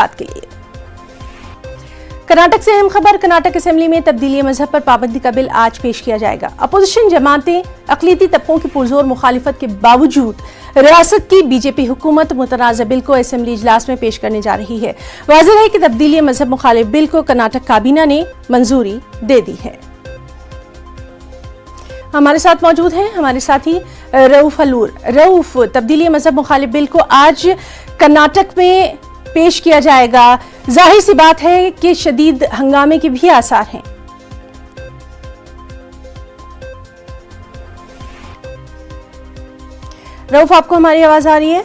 बात के लिए। कर्नाटक से अहम खबर, कर्नाटक असेंबली में तब्दीली मजहब पर पाबंदी का बिल आज पेश किया जाएगा। अपोजिशन जमातें अक़लियती तबकों की पुरजोर मुखालिफत के बावजूद रियासत की बीजेपी हुकूमत मुतनाज़ा बिल को असेंबली इजलास में पेश करने जा रही है। वाज़ेह है कि तब्दीली मजहब मुखालिफ बिल को कर्नाटक काबीना ने मंजूरी दे दी है। हमारे साथ मौजूद हैं हमारे साथी रऊफ हलूर। रऊफ, तब्दीली मजहब मुखालिफ बिल को आज कर्नाटक में पेश किया जाएगा, जाहिर सी बात है कि शदीद हंगामे के भी आसार हैं। रऊफ, आपको हमारी आवाज आ रही है?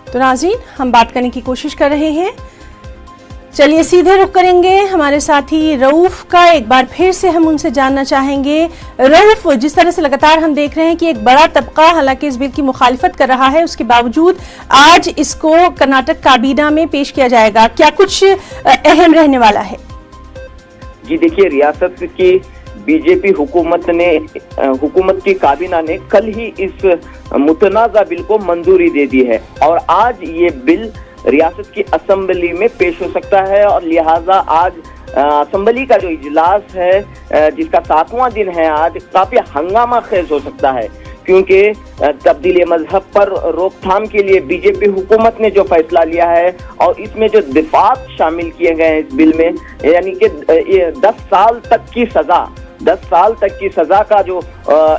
तो नाज़रीन, हम बात करने की कोशिश कर रहे हैं। चलिए सीधे रुख करेंगे हमारे साथी रऊफ का। एक बार फिर से हम उनसे जानना चाहेंगे, रऊफ, जिस तरह से लगातार हम देख रहे हैं कि एक बड़ा तबका हालांकि इस बिल की मुखालिफत कर रहा है, उसके बावजूद आज इसको कर्नाटक काबीना में पेश किया जाएगा, क्या कुछ अहम रहने वाला है? जी देखिए, रियासत की बीजेपी हुकूमत की काबीना ने कल ही इस मुतनाज़ा बिल को मंजूरी दे दी है और आज ये बिल रियासत की असेंबली में पेश हो सकता है और लिहाजा आज असेंबली का जो इजलास है जिसका 7वां दिन है, आज काफी हंगामा खेज हो सकता है, क्योंकि तब्दीली मजहब पर रोकथाम के लिए बीजेपी हुकूमत ने जो फैसला लिया है और इसमें जो दिफात शामिल किए गए हैं इस बिल में, यानी कि 10 साल तक की सजा का जो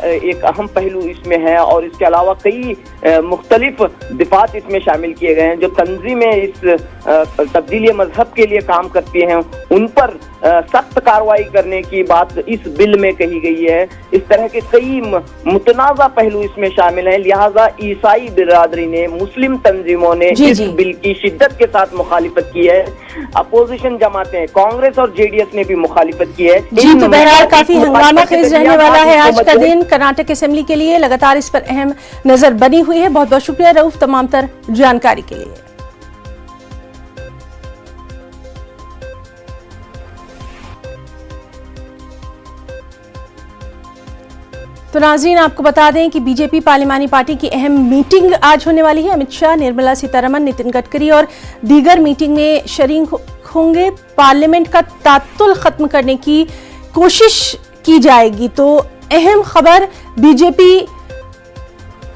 एक अहम पहलू इसमें है और इसके अलावा कई मुख्तलिफ दिफात इसमें शामिल किए गए हैं। जो तंजीमें इस तब्दीली मजहब के लिए काम करती हैं उन पर सख्त कार्रवाई करने की बात इस बिल में कही गई है। इस तरह के कई मुतनाज़ा पहलू इसमें शामिल हैं, लिहाजा ईसाई बिरादरी ने, मुस्लिम तंजीमों ने इस बिल की शिद्दत के साथ मुखालिफत की है। अपोजिशन जमातें, कांग्रेस और जेडीएस ने भी मुखालिफत की है। जी, तो बहरहाल काफी हंगामा खेज रहने वाला है आज का दिन कर्नाटक असेंबली के लिए। लगातार इस पर अहम नजर बनी हुई है। बहुत बहुत शुक्रिया रऊफ तमाम तर जानकारी के लिए। तो नाज़रीन, आपको बता दें कि बीजेपी पार्लिमानी पार्टी की अहम मीटिंग आज होने वाली है। अमित शाह, निर्मला सीतारमण, नितिन गडकरी और दीगर मीटिंग में शरीक होंगे। पार्लियामेंट का तात्तुल खत्म करने की कोशिश की जाएगी। तो अहम खबर, बीजेपी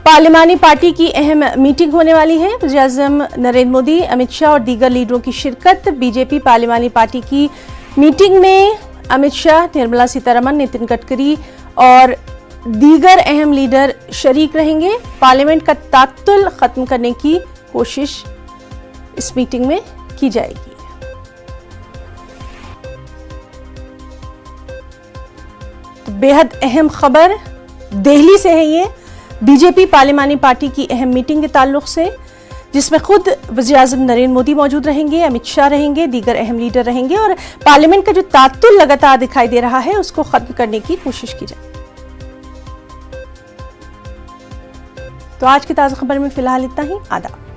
पार्लिमानी पार्टी की अहम मीटिंग होने वाली है। वज़ीर-ए-आज़म नरेंद्र मोदी, अमित शाह और दीगर लीडरों की शिरकत। बीजेपी पार्लिमानी पार्टी की मीटिंग में अमित शाह, निर्मला सीतारमण, नितिन गडकरी और दीगर अहम लीडर शरीक रहेंगे। पार्लियामेंट का तात्तुल खत्म करने की कोशिश इस मीटिंग में की जाएगी। तो बेहद अहम खबर दिल्ली से है ये, बीजेपी पार्लियामानी पार्टी की अहम मीटिंग के ताल्लुक से, जिसमें खुद वज़ीर-ए-आज़म नरेंद्र मोदी मौजूद रहेंगे, अमित शाह रहेंगे, दीगर अहम लीडर रहेंगे और पार्लियामेंट का जो तात्तुल लगातार दिखाई दे रहा है उसको खत्म करने की कोशिश की जाए। तो आज की ताज़ा खबर में फिलहाल इतना ही। आदाब।